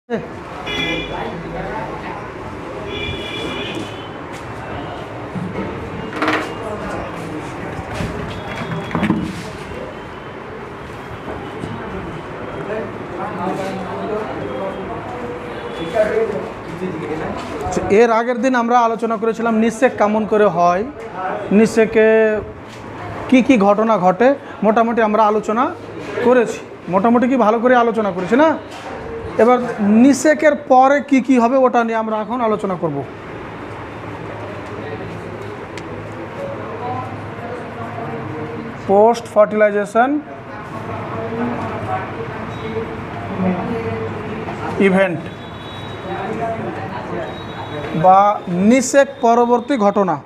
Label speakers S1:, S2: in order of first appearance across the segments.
S1: এর আগের দিন আমরা আলোচনা করেছিলাম নিষেক কেমন করে হয়, নিষেকে কি কি ঘটনা ঘটে মোটামুটি আমরা আলোচনা করেছি। মোটামুটি কি ভালো করে আলোচনা করেছি না? এবার নিষেকের পরে কি কি হবে ওটা নিয়ে আমরা এখন আলোচনা করব। পোস্ট ফার্টিলাইজেশন ইভেন্ট বা নিষেক পরবর্তী ঘটনা।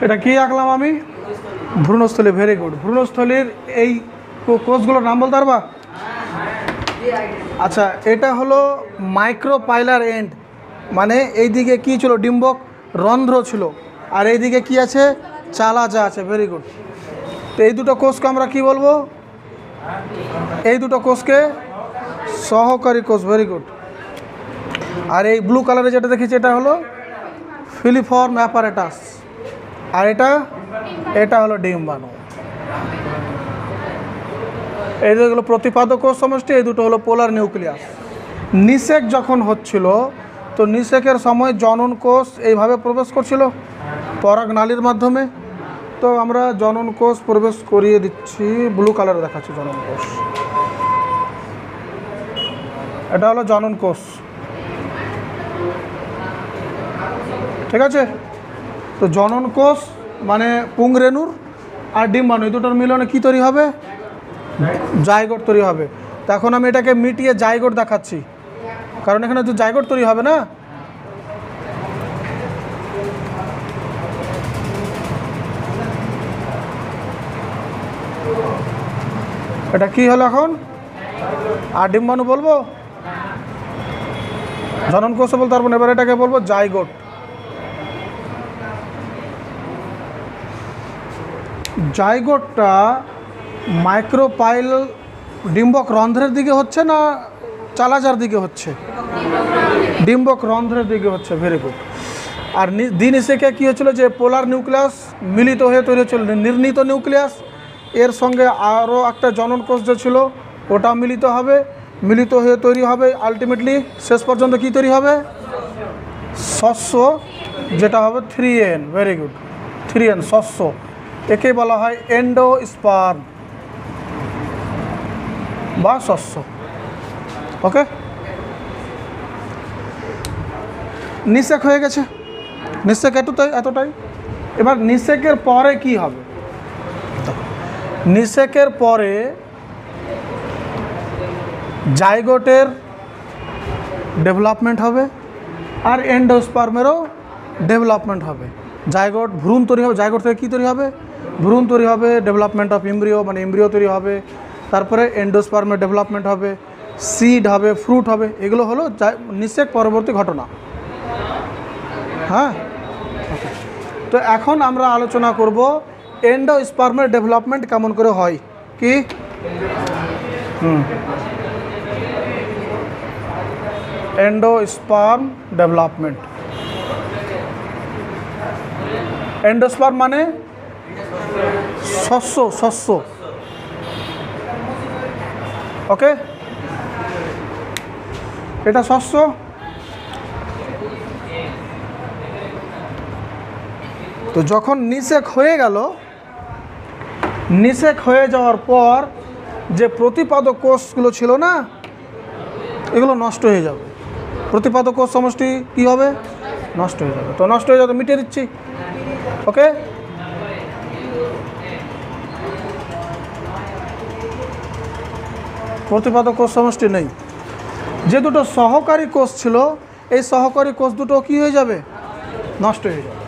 S1: এটা কি আঁকলাম আমি? ভ্রূণস্থলী। Very good. ভ্রূণস্থলীর এই কোষগুলোর নাম বলতে পারবা? আচ্ছা, এটা হলো মাইক্রোপাইলার এন্ড, মানে এই দিকে কি ছিল? ডিম্বক রন্ধ্র ছিল, আর এই দিকে কি আছে? চালাজা আছে। Very good. তো এই দুটো কোষকে আমরা কি বলবো? এই দুটো কোষকে সহকারী কোষ। Very good. আর এই ব্লু কালারে যেটা দেখেছি এটা হলো ফিলিফর্ম অ্যাপারেটাস, আর এটা হলো ডিম্বাণু। এই দুটো হলো প্রতিপাদক কোষ সমষ্টি, এই দুটো হলো পোলার নিউক্লিয়াস। নিষেক যখন হচ্ছিল তো নিষেকের সময় জনন কোষ এইভাবে প্রবেশ করছিল পরাগ নালীর মাধ্যমে। তো আমরা জনন কোষ প্রবেশ করিয়ে দিচ্ছি, ব্লু কালারে দেখাচ্ছি জনন কোষ। এটা হলো জনন কোষ, ঠিক আছে? তো জনন কোষ মানে পুংরেণুর আর ডিম্বাণু এই দুটোর মিলনে কি তৈরি হবে? জাইগোট তৈরি হবে। তো এখন আমি এটাকে মিটিয়ে জাইগোট দেখাচ্ছি, কারণ এখানে তো জাইগোট তৈরি হবে না। এটা কি হলো এখন? আর ডিম্বাণু বলবো, জনন কোষও বলতে পারবো না। এবার এটাকে বলবো জাইগোট। জাইগোটটা মাইক্রোপাইল ডিম্বক রন্ধ্রের দিকে হচ্ছে না চালাজার দিকে হচ্ছে? ডিম্বক রন্ধ্রের দিকে হচ্ছে। Very good. আর দ্বিনিষেকে কী হচ্ছিল? যে পোলার নিউক্লিয়াস মিলিত হয়ে তৈরি হচ্ছিল নির্ণীত নিউক্লিয়াস, এর সঙ্গে আরও একটা জনন কোষ যে ছিল ওটা মিলিত হবে, মিলিত হয়ে তৈরি হবে আলটিমেটলি শেষ পর্যন্ত কি তৈরি হবে? শস্য, যেটা হবে 3N। Very good. 3N শস্য। একে বলা হয় এন্ডোস্পার্ম বা শস্য। ওকে, নিষেক হয়ে গেছে। নিষেক এতটাই। এবার নিষেকের পরে কি হবে? নিষেকের পরে জাইগোটের ডেভেলপমেন্ট হবে আর এন্ডোস্পার্মেরও ডেভেলপমেন্ট হবে। জাইগোট ভ্রূণ তৈরি হবে, জাইগোট থেকে কী তৈরি হবে? ভ্রূণ তৈরি হবে, ডেভেলপমেন্ট অফ এমব্রিও মানে এমব্রিও তৈরি হবে, তারপরে এন্ডোস্পার্মের ডেভেলপমেন্ট হবে, সিড হবে, ফ্রুট হবে। এগুলো হলো নিষেক পরবর্তী ঘটনা। হ্যাঁ, তো এখন আমরা আলোচনা করব এন্ডোস্পার্মের ডেভেলপমেন্ট কেমন করে হয়। কি? Endosperm development. এন্ডোস্পার্ম মানে শস্য। ওকে, এটা শস্য। তো যখন নিষেক হয়ে গেল, নিষেক হয়ে যাওয়ার পর যে প্রতিপাদক কোষগুলো ছিল না, এগুলো নষ্ট হয়ে যাবে। প্রতিপাদক কোষ সমষ্টি কী হবে? নষ্ট হয়ে যাবে। তো নষ্ট হয়ে যাবে, মিটিয়ে দিচ্ছি। ওকে, প্রতিপাদক কোষ সমষ্টি নেই। যে দুটো সহকারী কোষ ছিল, এই সহকারী কোষ দুটো কী হয়ে যাবে? নষ্ট হয়ে যাবে।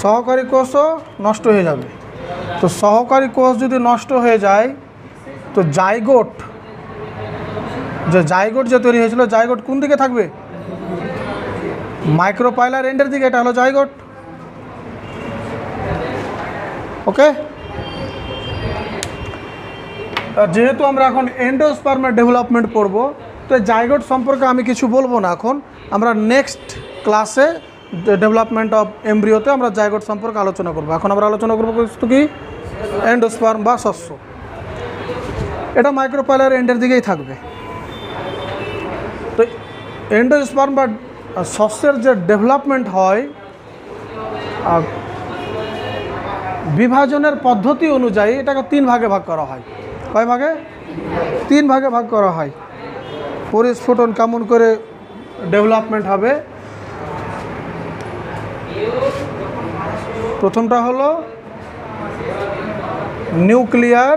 S1: সহকারী কোষও নষ্ট হয়ে যাবে। তো সহকারী কোষ যদি নষ্ট হয়ে যায়, তো জাইগোট যে তৈরি হয়েছিল, জাইগোট কোন দিকে থাকবে? মাইক্রোপাইলার এন্ডের দিকে। এটা হলো জাইগোট। ওকে, যেহেতু আমরা এখন এন্ডোস্পার্মের ডেভেলপমেন্ট পড়ব, তো জাইগোট সম্পর্কে আমি কিছু বলবো না এখন। আমরা নেক্সট ক্লাসে ডেভেলপমেন্ট অফ এমব্রিওতে আমরা জাইগোট সম্পর্কে আলোচনা করব। এখন আমরা আলোচনা করবো কি? এন্ডোস্পার্ম বা শস্য। এটা মাইক্রোপাইলার এন্ডের দিকেই থাকবে। তো এন্ডোস্পার্ম বা শস্যের যে ডেভেলপমেন্ট হয়, বিভাজনের পদ্ধতি অনুযায়ী এটাকে 3 ভাগে ভাগ করা হয়। কয় ভাগে? 3 ভাগে ভাগ করা হয়। পরিস্ফুটন কেমন করে ডেভেলপমেন্ট হবে? প্রথমটা হলো নিউক্লিয়ার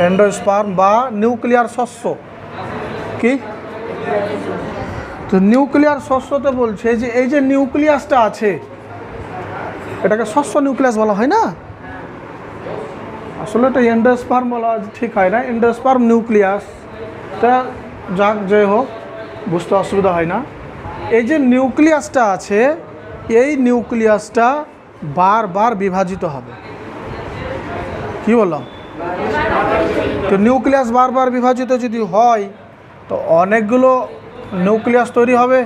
S1: এন্ডোস্পার্ম বা নিউক্লিয়ার শস্য। কি? তো নিউক্লিয়ার শস্যতে বলছে যে এই যে নিউক্লিয়াসটা আছে, এটাকে শস্য নিউক্লিয়াস বলা হয় না। আসলে এটা এন্ডোস্পার্ম বলা ঠিক হয় না, এন্ডোস্পার্ম নিউক্লিয়াসটা যাক যে হোক, বুঝতে অসুবিধা হয় না। এই যে নিউক্লিয়াসটা আছে, এই নিউক্লিয়াসটা বারবার বিভাজিত হবে। কি বললাম? তো নিউক্লিয়াস বারবার বিভাজিত যদি হয়, তো অনেকগুলো নিউক্লিয়াস তৈরি হবে।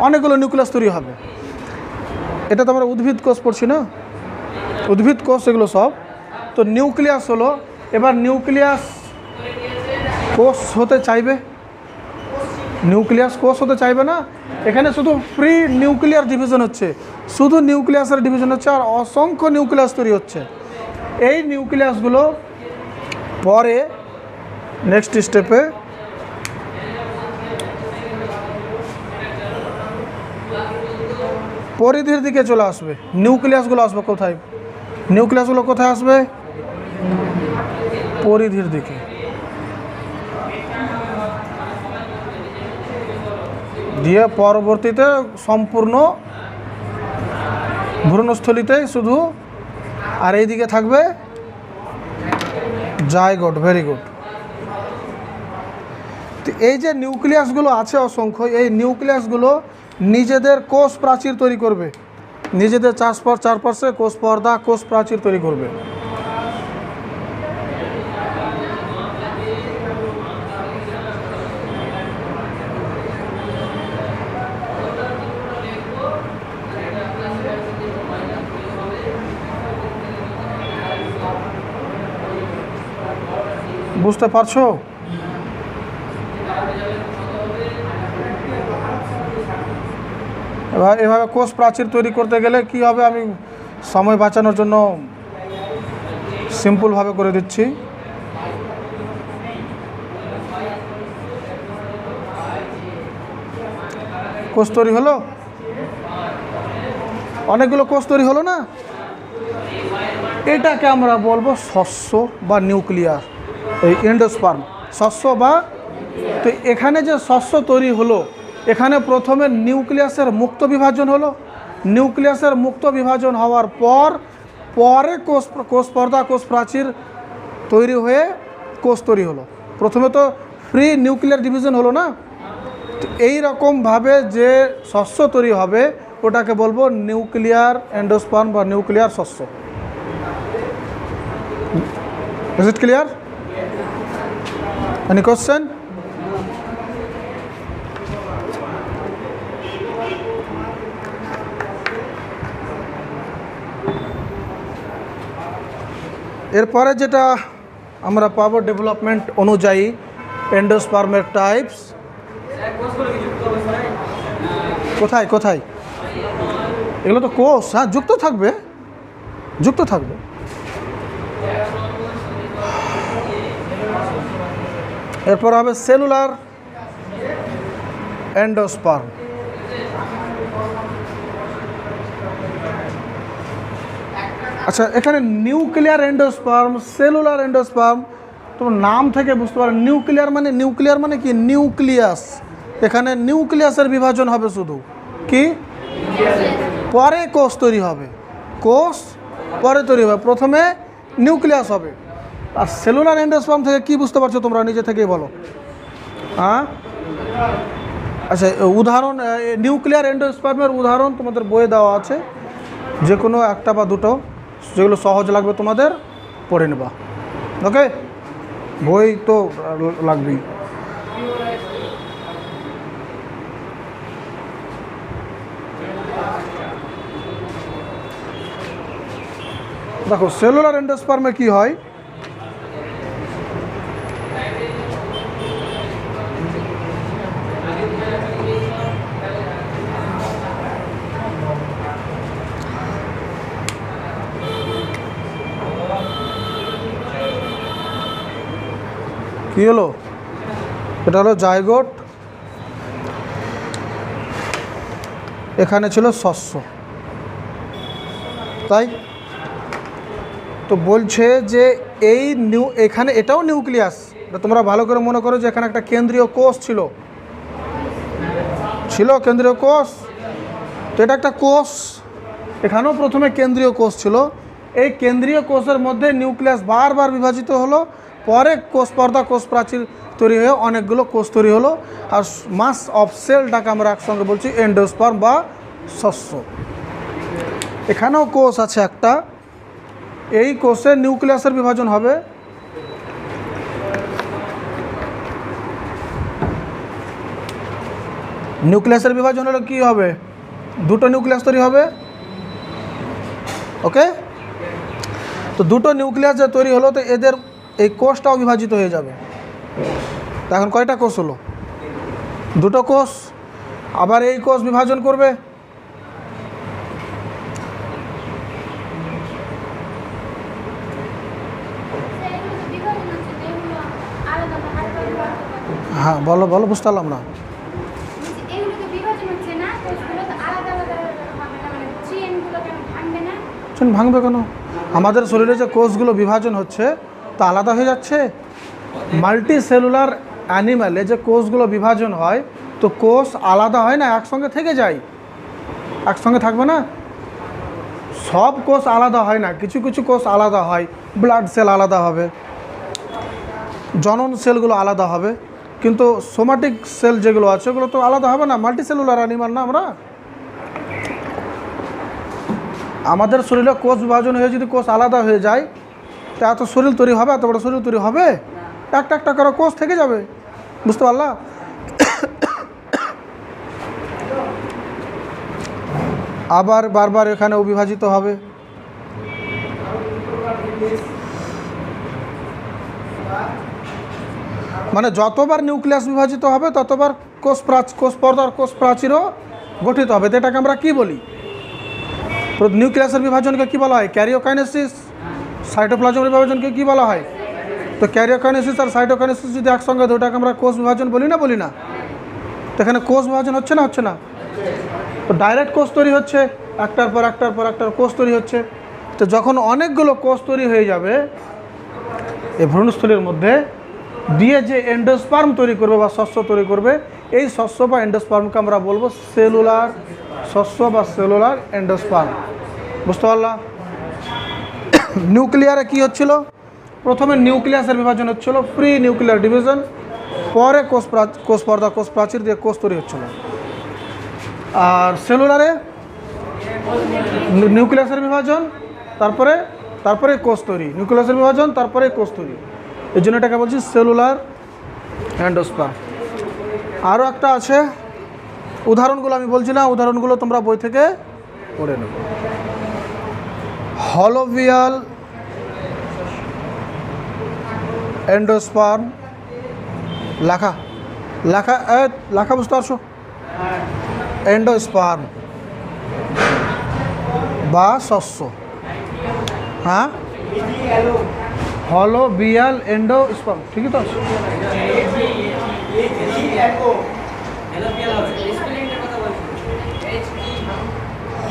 S1: অনেকগুলো নিউক্লিয়াস তৈরি হবে। এটা তো আমরা উদ্ভিদ কোষ পড়ছি না, উদ্ভিদ কোষ এগুলো সব। তো নিউক্লিয়াস হলো, এবার নিউক্লিয়াস কোষ হতে চাইবে, নিউক্লিয়াস কোষ হতে চাইবে না। এখানে শুধু ফ্রি নিউক্লিয়ার ডিভিশন হচ্ছে, শুধু নিউক্লিয়াসের ডিভিশন হচ্ছে, আর অসংখ্য নিউক্লিয়াস তৈরি হচ্ছে। এই নিউক্লিয়াসগুলো পরে নেক্সট স্টেপে পরিধির দিকে চলে আসবে। নিউক্লিয়াসগুলো আসবে কোথায়? নিউক্লিয়াসগুলো কোথায় আসবে? পরিধির দিকে। দিয়ে পরবর্তীতে সম্পূর্ণ ভ্রূণস্থলীতেই শুধু, আর এই দিকে থাকবে জাইগোট। Very good. তো এই যে নিউক্লিয়াসগুলো আছে অসংখ্য, এই নিউক্লিয়াসগুলো নিজেদের কোষ প্রাচীর তৈরি করবে, নিজেদের চারপাশে কোষ পর্দা, কোষ প্রাচীর তৈরি করবে। বুঝতে পারছো? এভাবে কোষ প্রাচীর তৈরি করতে গেলে কি হবে, আমি সময় বাঁচানোর জন্য সিম্পলভাবে করে দিচ্ছি। কোষ তৈরি হলো, অনেকগুলো কোষ তৈরি হলো না, এটাকে আমরা বলবো শস্য বা নিউক্লিয়ার, এই এন্ডোস্পার্ম শস্য বা। তো এখানে যে শস্য তৈরি হলো, এখানে প্রথমে নিউক্লিয়াসের মুক্ত বিভাজন হলো। নিউক্লিয়াসের মুক্ত বিভাজন হওয়ার পরে কোষ পর্দা, কোষ প্রাচীর তৈরি হয়ে কোষ তৈরি হলো। প্রথমে তো ফ্রি নিউক্লিয়ার ডিভিশন হলো না। তো এইরকমভাবে যে শস্য তৈরি হবে, ওটাকে বলবো নিউক্লিয়ার এন্ডোস্পার্ম বা নিউক্লিয়ার শস্য। Is it clear? Any question? এরপরে যেটা আমরা পাবো ডেভেলপমেন্ট অনুযায়ী এন্ডোস্পার্মের টাইপস। কোথায় কোথায় এগুলো তো কোষ, হ্যাঁ যুক্ত থাকবে, যুক্ত থাকবে। এরপর হবে সেলুলার এন্ডোস্পার্ম। আচ্ছা, এখানে নিউক্লিয়ার এন্ডোস্পার্ম, সেলুলার এন্ডোস্পার্ম, তোমার নাম থেকে বুঝতে পারো নিউক্লিয়ার মানে কি, নিউক্লিয়াস। এখানে নিউক্লিয়াসের বিভাজন হবে শুধু, কি পরে কোষ তৈরি হবে, কোষ পরে তৈরি হবে, প্রথমে নিউক্লিয়াস হবে। আর সেলুলার এন্ডোস্পার্ম থেকে কি বুঝতে পারছো তোমরা নিজে থেকেই বলো? হ্যাঁ আচ্ছা, উদাহরণ নিউক্লিয়ার এন্ডোস্পার্মের উদাহরণ তোমাদের বইয়ে দেওয়া আছে, যে কোনো একটা বা দুটো, যেগুলো সহজ লাগবে তোমাদের পড়ে নেবা। ওকে, বই তো লাগবেই। দেখো সেলুলার এন্ডোস্পার্মে কি হয়, কি হলো, এটা হলো জাইগোট, এখানে ছিল শস্য, তাই তো বলছে যে এই এখানে এটাও নিউক্লিয়াস। তোমরা ভালো করে মনে করো যে এখানে একটা কেন্দ্রীয় কোষ ছিল, কেন্দ্রীয় কোষ, তো এটা একটা কোষ, এখানেও প্রথমে কেন্দ্রীয় কোষ ছিল। এই কেন্দ্রীয় কোষের মধ্যে নিউক্লিয়াস বারবার বিভাজিত হলো, পরে কোষ পর্দা, কোষ প্রাচীর তৈরি হয়ে অনেকগুলো কোষ তৈরি হলো। আর মাস অফ সেলটাকে আমরা একসঙ্গে বলছি এন্ডোস্পার্ম বা শস্য। এখানেও কোষ আছে একটা, এই কোষে নিউক্লিয়াসের বিভাজন হবে। নিউক্লিয়াসের বিভাজন হলে কী হবে, দুটো নিউক্লিয়াস তৈরি হবে। ওকে, তো দুটো নিউক্লিয়াস যে তৈরি হলো, তো এদের এই কোষটাও বিভাজিত হয়ে যাবে। এখন কয়টা কোষ হলো, দুটো কোষ। আবার এই কোষ বিভাজন করবে, হ্যাঁ বলো বলো, বুঝতে পারলাম না। ভাঙবে কেন, আমাদের শরীরে যে কোষগুলো বিভাজন হচ্ছে তা আলাদা হয়ে যাচ্ছে। মাল্টি সেলুলার অ্যানিম্যালে যে কোষগুলো বিভাজন হয়, তো কোষ আলাদা হয় না, একসঙ্গে থেকে যায়, একসঙ্গে থাকবে না। সব কোষ আলাদা হয় না, কিছু কিছু কোষ আলাদা হয়, ব্লাড সেল আলাদা হবে, জনন সেলগুলো আলাদা হবে, কিন্তু সোমাটিক সেল যেগুলো আছে ওগুলো তো আলাদা হবে না। মাল্টি সেলুলার অ্যানিমাল না আমরা। আমাদের শরীরে কোষ বিভাজন হয়ে যদি কোষ আলাদা হয়ে যায়, তা এত শরীর তৈরি হবে, এত বড় শরীর তৈরি হবে? একটা একটা করে কোষ থেকে যাবে, বুঝতে পারলা? আবার বারবার এখানেও বিভাজিত হবে। মানে যতবার নিউক্লিয়াস বিভাজিত হবে ততবার কোষ পর্দার কোষ প্রাচীরও গঠিত হবে। তো এটাকে আমরা কী বলি, নিউক্লিয়াসের বিভাজনকে কী বলা হয়? ক্যারিওকাইনেসিস। সাইটোপ্লাজমের বিভাজনকে কী বলা হয়? তো ক্যারিওকাইনেসিস আর সাইটোকাইনেসিস যদি একসঙ্গে, ওটাকে আমরা কোষ বিভাজন বলি না? তো এখানে কোষ বিভাজন হচ্ছে না? তো ডাইরেক্ট কোষ তৈরি হচ্ছে, একটার পর একটার কোষ তৈরি হচ্ছে। তো যখন অনেকগুলো কোষ তৈরি হয়ে যাবে এই ভ্রূণস্থলীর মধ্যে দিয়ে, যে এন্ডোস্পার্ম তৈরি করবে বা শস্য তৈরি করবে, এই শস্য বা এন্ডোস্পার্মকে আমরা বলবো সেলুলার শস্য বা সেলুলার এন্ডোস্পার্ম। বুঝতে পারলাম? নিউক্লিয়ারে কি হচ্ছিল, প্রথমে নিউক্লিয়াসের বিভাজন হচ্ছিল, প্রি নিউক্লিয়ার ডিভিশন, পরে কোষ পর্দা, কোষ প্রাচীর দিয়ে কোষ তৈরি হচ্ছিল। আর সেলুলারে নিউক্লিয়াসের বিভাজন, তারপরে কোষ তৈরি, নিউক্লিয়াসের বিভাজন, তারপরে কোষ তৈরি। এই জন্য এটাকে বলছি সেলুলার এন্ডোস্পার্ম। আরও একটা আছে, উদাহরণগুলো আমি বলছি না, উদাহরণগুলো তোমরা বই থেকে পড়ে নেবে। হলোভিয়াল এন্ডোস্পার্ম লেখা লেখা লেখা বুঝতে পারছো? এন্ডোস্পার্ম বা শস্য, হ্যাঁ হলো বিয়াল এন্ডোস্পার্ম, ঠিকই তো আছে।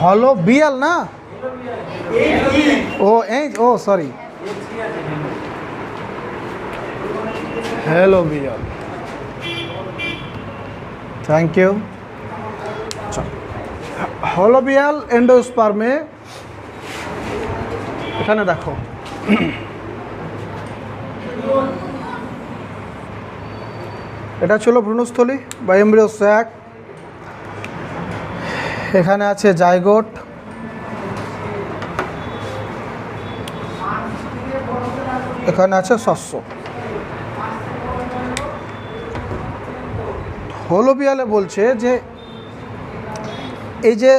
S1: হলো বিয়াল না, ও সরি, হ্যালো বিয়াল, থ্যাংক ইউ। হলো বিয়াল এন্ডোস্পার্মে এখানে দেখো এটা ছিল ভ্রূণস্থলী বা এমব্রিও স্যাক, এখানে আছে জাইগোট, এখানে আছে শস্য। হলো বিয়ালে বলছে যে এই যে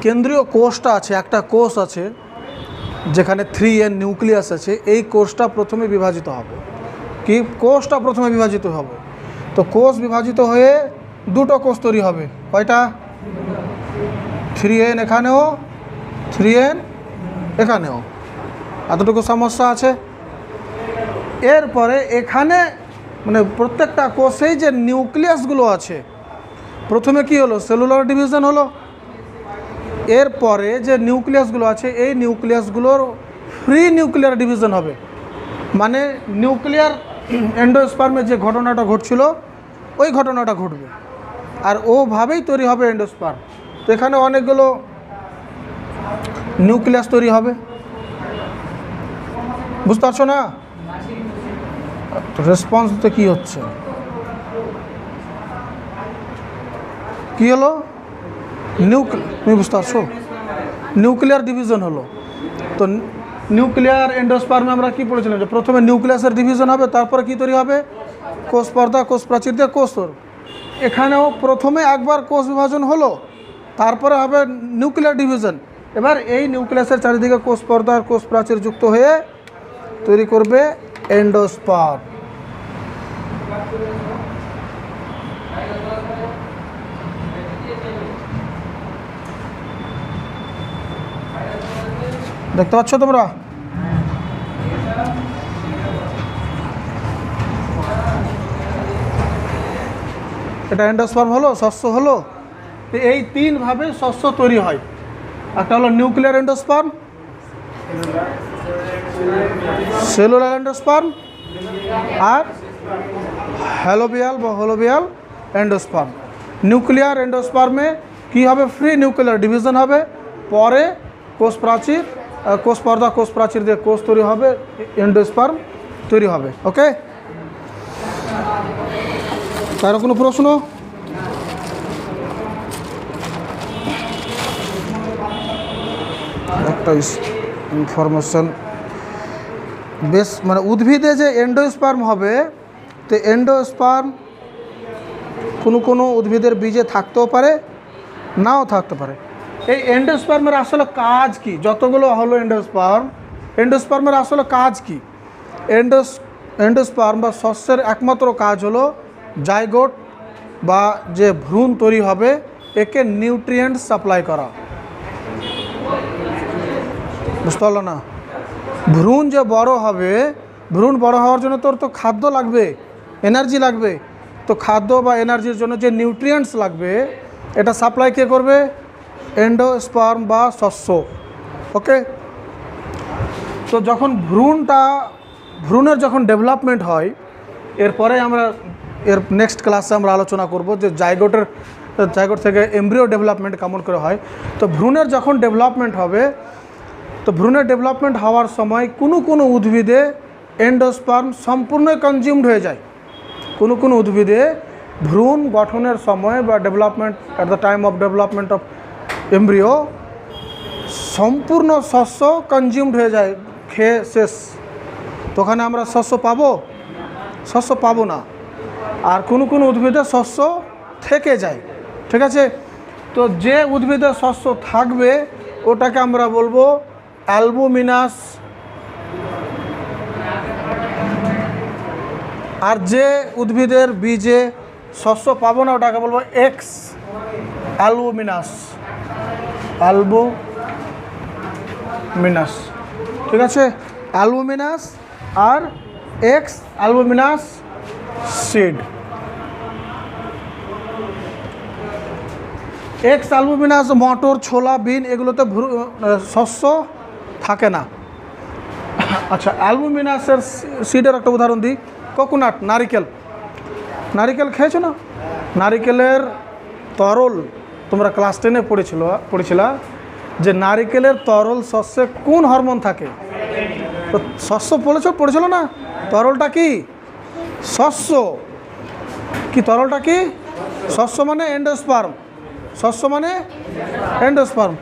S1: কেন্দ্রীয় কোষটা আছে, একটা কোষ আছে যেখানে 3N নিউক্লিয়াস আছে, এই কোষটা প্রথমে বিভাজিত হবে। কি কোষটা প্রথমে বিভাজিত হবে? তো কোষ বিভাজিত হয়ে দুটো কোষ তৈরি হবে। কয়টা? 3N এখানেও, 3N এখানেও, এতটুকু সমস্যা আছে। এরপরে এখানে মানে প্রত্যেকটা কোষেই যে নিউক্লিয়াসগুলো আছে, প্রথমে কি হলো? সেলুলার ডিভিশন হলো। এরপরে যে নিউক্লিয়াসগুলো আছে, এই নিউক্লিয়াসগুলোর ফ্রি নিউক্লিয়ার ডিভিশন হবে। মানে নিউক্লিয়ার এন্ডোস্পার্মে যে ঘটনাটা ঘটছিল ওই ঘটনাটা ঘটবে, আর ওভাবেই তৈরি হবে এন্ডোস্পার্ম। তো এখানে অনেকগুলো নিউক্লিয়াস তৈরি হবে, বুঝতে পারছো না? রেসপন্স তো কী হচ্ছে, কী হলো? তুমি বুঝতে পারছো? নিউক্লিয়ার ডিভিশন হলো। তো নিউক্লিয়ার এন্ডোস্পার্মে আমরা কি পড়েছিলাম যে প্রথমে নিউক্লিয়াসের ডিভিশন হবে, তারপরে কি তৈরি হবে? কোষ পর্দা, কোষ প্রাচীর দিয়ে কোষ তৈরি। এখানেও প্রথমে একবার কোষ বিভাজন হলো, তারপরে হবে নিউক্লিয়ার ডিভিশন। এবার এই নিউক্লিয়াসের চারিদিকে কোষ পর্দা আর কোষ প্রাচীর যুক্ত হয়ে তৈরি করবে এন্ডোস্পার্ম। দেখতে পাচ্ছ তোমরা? এটা এন্ডোস্পার্ম হলো, শস্য হলো। এই তিনভাবে শস্য তৈরি হয়। একটা হলো নিউক্লিয়ার এন্ডোস্পার্ম, সেলুলার এন্ডোস্পার্ম, আর হ্যালোবিয়াল বা হলোবিয়াল এন্ডোস্পার্ম। নিউক্লিয়ার এন্ডোস্পার্মে কি হবে? ফ্রি নিউক্লিয়ার ডিভিশন হবে, পরে কোষ প্রাচীর, কোষ পর্দা, কোষ প্রাচীর দিয়ে কোষ তৈরি হবে, এন্ডোস্পার্ম তৈরি হবে। ওকে, তার কোনো প্রশ্ন? একটা ইনফরমেশন বেশ, মানে উদ্ভিদে যে এন্ডোস্পার্ম হবে, তো এন্ডোস্পার্ম কোনো উদ্ভিদের বীজে থাকতেও পারে, নাও থাকতে পারে। এই এন্ডোস্পার্মের আসলে কাজ কি? যতগুলো হলো এন্ডোস্পার্মের আসলে কাজ কি? এন্ডোস্পার্ম বা শস্যের একমাত্র কাজ হলো জাইগোট বা যে ভ্রূণ তৈরি হবে একে নিউট্রিয়েন্টস সাপ্লাই করা। বুঝতে পারলো না? ভ্রূণ যে বড় হবে, ভ্রূণ বড় হওয়ার জন্য তোর তো খাদ্য লাগবে, এনার্জি লাগবে। তো খাদ্য বা এনার্জির জন্য যে নিউট্রিয়েন্টস লাগবে, এটা সাপ্লাই কে করবে? এন্ডোস্পার্ম বা শস্য। ওকে, তো যখন ভ্রূণের যখন ডেভেলপমেন্ট হয়, এরপরে আমরা নেক্সট ক্লাসে আমরা আলোচনা করব যে জাইগোট থেকে এমব্রিও ডেভেলপমেন্ট কেমন করে হয়। তো ভ্রূণের যখন ডেভেলপমেন্ট হবে, তো ভ্রূণের ডেভেলপমেন্ট হওয়ার সময় কোনো উদ্ভিদে এন্ডোস্পার্ম সম্পূর্ণ কনজিউমড হয়ে যায়। কোনো উদ্ভিদে ভ্রূণ গঠনের সময় বা development at the time of development of embryo সম্পূর্ণ শস্য কনজিউমড হয়ে যায়, খেয়ে শেষ। তো ওখানে আমরা শস্য পাবো না। আর কোনো উদ্ভিদে শস্য থেকে যায়, ঠিক আছে? তো যে উদ্ভিদে শস্য থাকবে ওটাকে আমরা বলবো অ্যালবুমিনাস আর যে উদ্ভিদের বীজে শস্য পাবো না ওটাকে বলবো এক্স অ্যালবুমিনাস। অ্যালবুমিনাস, ঠিক আছে? অ্যালবুমিনাস আর exalbuminous seed. Exalbuminous মটর, ছোলা, বিন এগুলোতে শস্য থাকে না। আচ্ছা, অ্যালবুমিনাসের সিডের একটা উদাহরণ দিই। কোকোনাট, নারিকেল। নারিকেল খেয়েছো না? নারিকেলের তরল, তোমরা ক্লাস 10-এ পড়েছিলা যে নারিকেলের তরল শস্যে কোন হরমোন থাকে? তো শস্য পড়েছিল না? তরলটা কি? শস্য। কি তরলটা কি? শস্য মানে এন্ডোস্পার্ম। শস্য মানে এন্ডোস্পার্ম।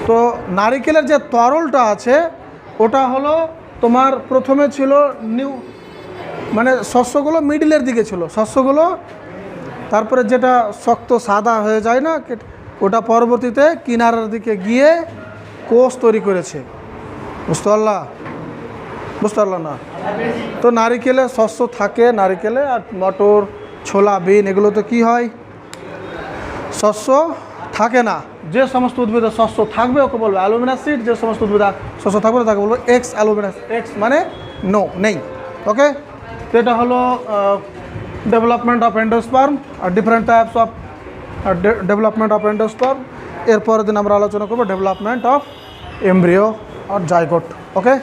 S1: তো নারিকেলের যে তরলটা আছে ওটা হলো তোমার প্রথমে ছিল মানে শস্যগুলো মিডিলের দিকে ছিল শস্যগুলো, তারপরে যেটা শক্ত সাদা হয়ে যায় না ওটা পরবর্তীতে কিনারার দিকে গিয়ে কোষ তৈরি করেছে। বুঝতে পারলা না? তো নারিকেলে শস্য থাকে নারিকেলে, আর মটর, ছোলা, বিন এগুলোতে কি হয়? শস্য থাকে না। যে সমস্ত উদ্ভিদের শস্য থাকবে ওকে বলবো অ্যালুমিনাস সিড, যে সমস্ত উদ্ভিদের শস্য থাকবে তাকে বলবো এক্স অ্যালুমিনাস। এক্স মানে নো, নেই। ওকে, তো এটা হলো ডেভেলপমেন্ট অফ এন্ডোস্পার্ম আর different types of development of endosperm. এরপরের দিন আমরা আলোচনা করবো ডেভেলপমেন্ট অফ এমব্রিও আর জাইগোট। ওকে।